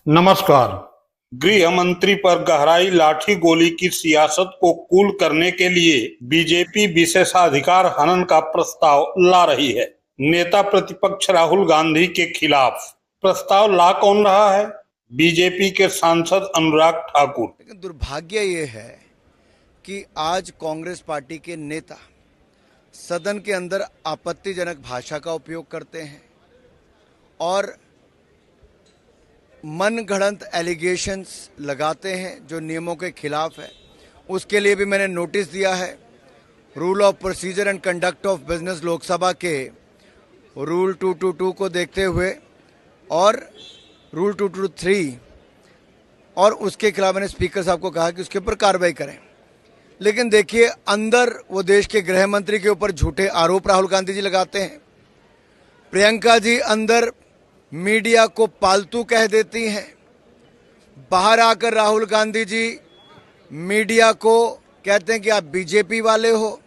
नमस्कार। गृह मंत्री पर गहराई लाठी गोली की सियासत को कूल करने के लिए बीजेपी विशेषाधिकार हनन का प्रस्ताव ला रही है। नेता प्रतिपक्ष राहुल गांधी के खिलाफ प्रस्ताव ला कौन रहा है? बीजेपी के सांसद अनुराग ठाकुर। लेकिन दुर्भाग्य ये है कि आज कांग्रेस पार्टी के नेता सदन के अंदर आपत्तिजनक भाषा का उपयोग करते हैं और मनगढ़ंत एलिगेशंस लगाते हैं जो नियमों के खिलाफ है। उसके लिए भी मैंने नोटिस दिया है। Rule of procedure and conduct of business Lok Sabha के रूल 222 को देखते हुए और रूल 223 और उसके खिलाफ मैंने स्पीकर साहब को कहा कि उसके ऊपर कार्रवाई करें। लेकिन देखिए, अंदर वो देश के गृह मंत्री के ऊपर झूठे आरोप राहुल गांधी जी लगाते हैं। प्रियंका जी अंदर मीडिया को पालतू कह देती हैं। बाहर आकर राहुल गांधी जी मीडिया को कहते हैं कि आप बीजेपी वाले हो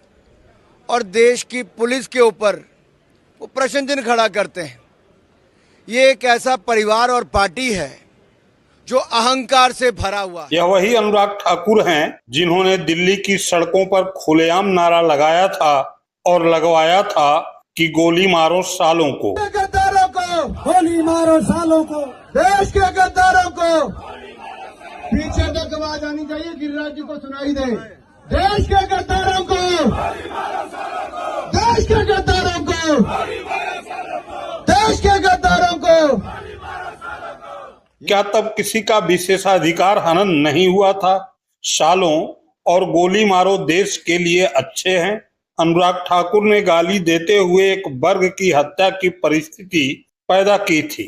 और देश की पुलिस के ऊपर वो प्रश्न चिन्ह खड़ा करते हैं। ये एक ऐसा परिवार और पार्टी है जो अहंकार से भरा हुआ है। यह वही अनुराग ठाकुर हैं जिन्होंने दिल्ली की सड़कों पर खुलेआम नारा लगाया था और लगवाया था कि गोली मारो सालों को, गोली मारो सालों को, देश के गद्दारों को। पीछे तक आवाज आनी चाहिए, गिरिराज जी को सुनाई दे। देश के गद्दारों को, देश के गद्दारों को, देश के गद्दारों को। क्या तब किसी का विशेषाधिकार हनन नहीं हुआ था? सालों और गोली मारो देश के लिए अच्छे हैं। अनुराग ठाकुर ने गाली देते हुए एक वर्ग की हत्या की परिस्थिति पैदा की थी।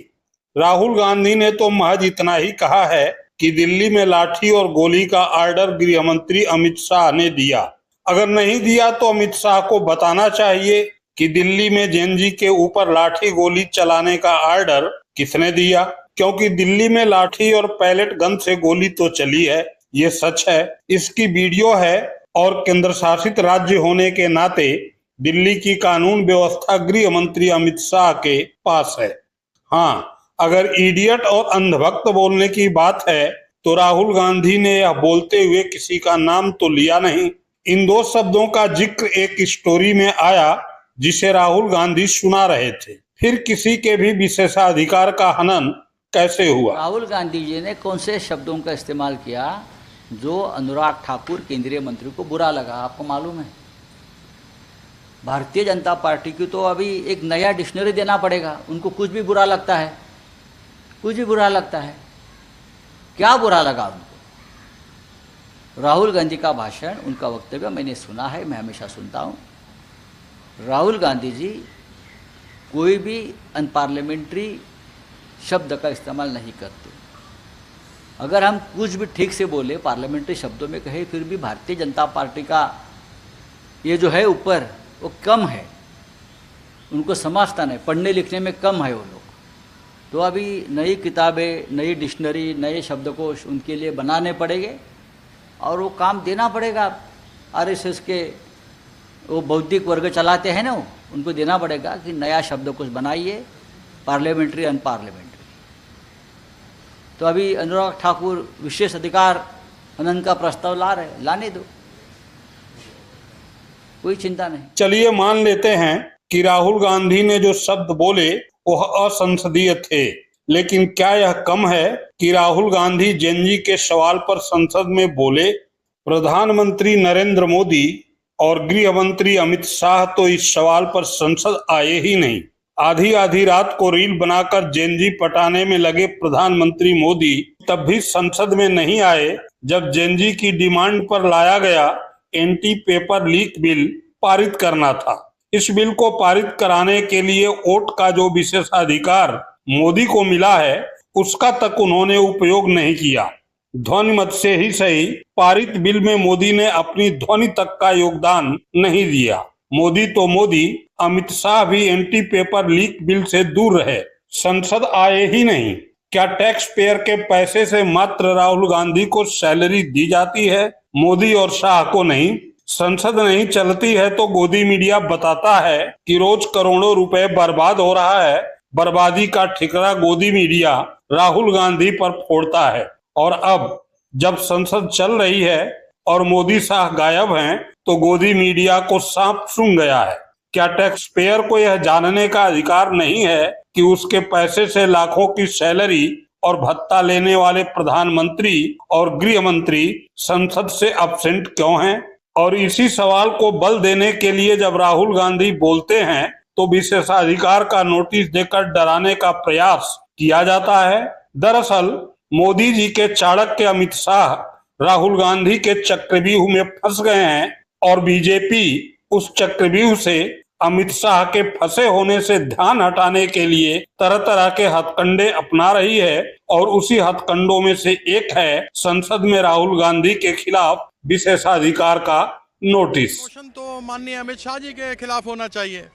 राहुल गांधी ने तो महज इतना ही कहा है कि दिल्ली में लाठी और गोली का ऑर्डर गृह मंत्री अमित शाह ने दिया। अगर नहीं दिया तो अमित शाह को बताना चाहिए कि दिल्ली में जेएनजी के ऊपर लाठी गोली चलाने का ऑर्डर किसने दिया, क्योंकि दिल्ली में लाठी और पैलेट गन से गोली तो चली है, ये सच है। इसकी वीडियो है और केंद्र शासित राज्य होने के नाते दिल्ली की कानून व्यवस्था गृह मंत्री अमित शाह के पास है। हाँ, अगर इडियट और अंधभक्त बोलने की बात है तो राहुल गांधी ने यह बोलते हुए किसी का नाम तो लिया नहीं। इन दो शब्दों का जिक्र एक स्टोरी में आया जिसे राहुल गांधी सुना रहे थे। फिर किसी के भी विशेषाधिकार का हनन कैसे हुआ? राहुल गांधी जी ने कौन से शब्दों का इस्तेमाल किया जो अनुराग ठाकुर केंद्रीय मंत्री को बुरा लगा? आपको मालूम है, भारतीय जनता पार्टी की तो अभी एक नया डिक्शनरी देना पड़ेगा। उनको कुछ भी बुरा लगता है, कुछ भी बुरा लगता है। क्या बुरा लगा उनको? राहुल गांधी का भाषण, उनका वक्तव्य मैंने सुना है, मैं हमेशा सुनता हूँ। राहुल गांधी जी कोई भी अनपार्लियामेंट्री शब्द का इस्तेमाल नहीं करते। अगर हम कुछ भी ठीक से बोले, पार्लियामेंट्री शब्दों में कहे, फिर भी भारतीय जनता पार्टी का ये जो है ऊपर वो कम है, उनको समझता नहीं, पढ़ने लिखने में कम है वो लोग। तो अभी नई किताबें, नई डिक्शनरी, नए शब्दकोश उनके लिए बनाने पड़ेंगे और वो काम देना पड़ेगा। आरएसएस के वो बौद्धिक वर्ग चलाते हैं ना, उनको देना पड़ेगा कि नया शब्दकोश बनाइए, पार्लियामेंट्री अनपार्लियामेंट्री। तो अभी अनुराग ठाकुर विशेष अधिकार हनन का प्रस्ताव ला रहे, लाने दो, कोई चिंता नहीं। चलिए मान लेते हैं कि राहुल गांधी ने जो शब्द बोले वह असंसदीय थे, लेकिन क्या यह कम है कि राहुल गांधी जेएनजी के सवाल पर संसद में बोले? प्रधानमंत्री नरेंद्र मोदी और गृह मंत्री अमित शाह तो इस सवाल पर संसद आए ही नहीं। आधी आधी रात को रील बनाकर जेएनजी पटाने में लगे प्रधानमंत्री मोदी तब भी संसद में नहीं आए जब जेएनजी की डिमांड पर लाया गया एंटी पेपर लीक बिल पारित करना था। इस बिल को पारित कराने के लिए वोट का जो विशेषाधिकार मोदी को मिला है उसका तक उन्होंने उपयोग नहीं किया। ध्वनि मत से ही सही, पारित बिल में मोदी ने अपनी ध्वनि तक का योगदान नहीं दिया। मोदी तो मोदी, अमित शाह भी एंटी पेपर लीक बिल से दूर रहे, संसद आए ही नहीं। क्या टैक्स पेयर के पैसे से मात्र राहुल गांधी को सैलरी दी जाती है, मोदी और शाह को नहीं? संसद नहीं चलती है तो गोदी मीडिया बताता है कि रोज करोड़ों रुपए बर्बाद हो रहा है, बर्बादी का ठिकरा गोदी मीडिया राहुल गांधी पर फोड़ता है। और अब जब संसद चल रही है और मोदी शाह गायब हैं, तो गोदी मीडिया को सांप सूंघ गया है। क्या टैक्स पेयर को यह जानने का अधिकार नहीं है कि उसके पैसे से लाखों की सैलरी और भत्ता लेने वाले प्रधानमंत्री और गृह मंत्री संसद से अब्सेंट क्यों हैं? और इसी सवाल को बल देने के लिए जब राहुल गांधी बोलते हैं तो विशेषाधिकार का नोटिस देकर डराने का प्रयास किया जाता है। दरअसल मोदी जी के चाणक्य अमित शाह राहुल गांधी के चक्रव्यूह में फंस गए हैं और बीजेपी उस चक्रव्यूह से अमित शाह के फंसे होने से ध्यान हटाने के लिए तरह तरह के हथकंडे अपना रही है। और उसी हथकंडों में से एक है संसद में राहुल गांधी के खिलाफ विशेषाधिकार का नोटिस। मोशन तो माननीय अमित शाह जी के खिलाफ होना चाहिए।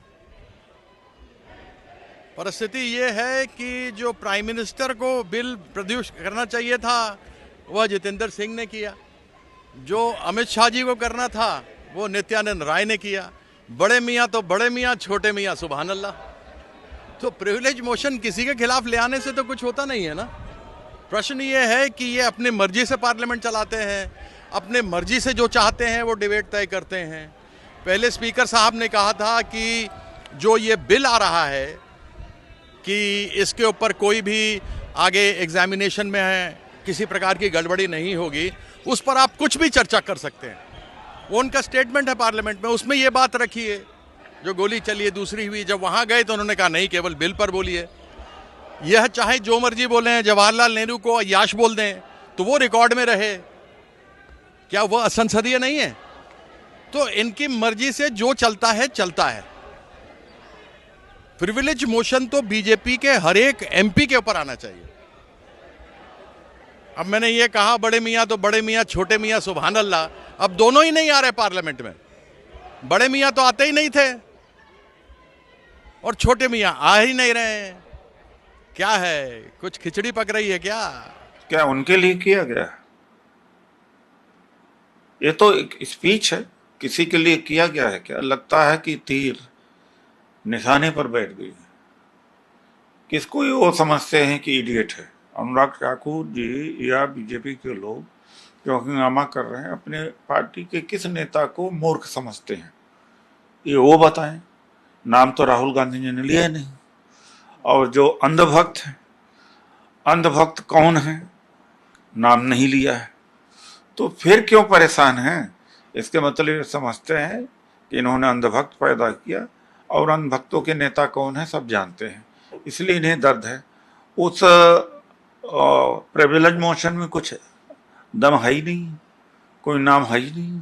परिस्थिति ये है कि जो प्राइम मिनिस्टर को बिल प्रोड्यूस करना चाहिए था वह जितेंद्र सिंह ने किया, जो अमित शाह जी को करना था वो नित्यानंद राय ने किया। बड़े मियाँ तो बड़े मियाँ, छोटे मियाँ सुभान अल्लाह। तो प्रिविलेज मोशन किसी के खिलाफ ले आने से तो कुछ होता नहीं है ना। प्रश्न ये है कि ये अपने मर्जी से पार्लियामेंट चलाते हैं, अपने मर्जी से जो चाहते हैं वो डिबेट तय करते हैं। पहले स्पीकर साहब ने कहा था कि जो ये बिल आ रहा है कि इसके ऊपर कोई भी आगे एग्जामिनेशन में है किसी प्रकार की गड़बड़ी नहीं होगी, उस पर आप कुछ भी चर्चा कर सकते हैं। वो उनका स्टेटमेंट है पार्लियामेंट में, उसमें ये बात रखी है। जो गोली चली है दूसरी हुई, जब वहाँ गए तो उन्होंने कहा नहीं, केवल बिल पर बोलिए। यह चाहे जो मर्जी बोलें, जवाहरलाल नेहरू को अय्याश बोल दें तो वो रिकॉर्ड में रहे, क्या वो असंसदीय नहीं है? तो इनकी मर्जी से जो चलता है चलता है। प्रिविलेज मोशन तो बीजेपी के हर एक एमपी के ऊपर आना चाहिए। अब मैंने ये कहा बड़े मियाँ तो बड़े मियाँ, छोटे मियाँ सुभान अल्लाह, अब दोनों ही नहीं आ रहे पार्लियामेंट में। बड़े मियाँ तो आते ही नहीं थे और छोटे मियाँ आ ही नहीं रहे हैं। क्या है, कुछ खिचड़ी पक रही है क्या? क्या उनके लिए किया गया? ये तो एक स्पीच है, किसी के लिए किया गया है क्या? लगता है कि तीर निशाने पर बैठ गई। किसको ये वो समझते हैं कि इडियट है? अनुराग ठाकुर जी या बीजेपी के लोग जो हंगामा कर रहे हैं, अपने पार्टी के किस नेता को मूर्ख समझते हैं? ये वो बताएं। नाम तो राहुल गांधी जी ने लिया नहीं। और जो अंधभक्त है, अंधभक्त कौन है? नाम नहीं लिया है। तो फिर क्यों परेशान हैं? इसके मतलब ये समझते हैं कि इन्होंने अंधभक्त पैदा किया और अंधभक्तों के नेता कौन है सब जानते हैं, इसलिए इन्हें दर्द है। उस प्रिविलेज मोशन में कुछ दम है ही नहीं, कोई नाम है ही नहीं।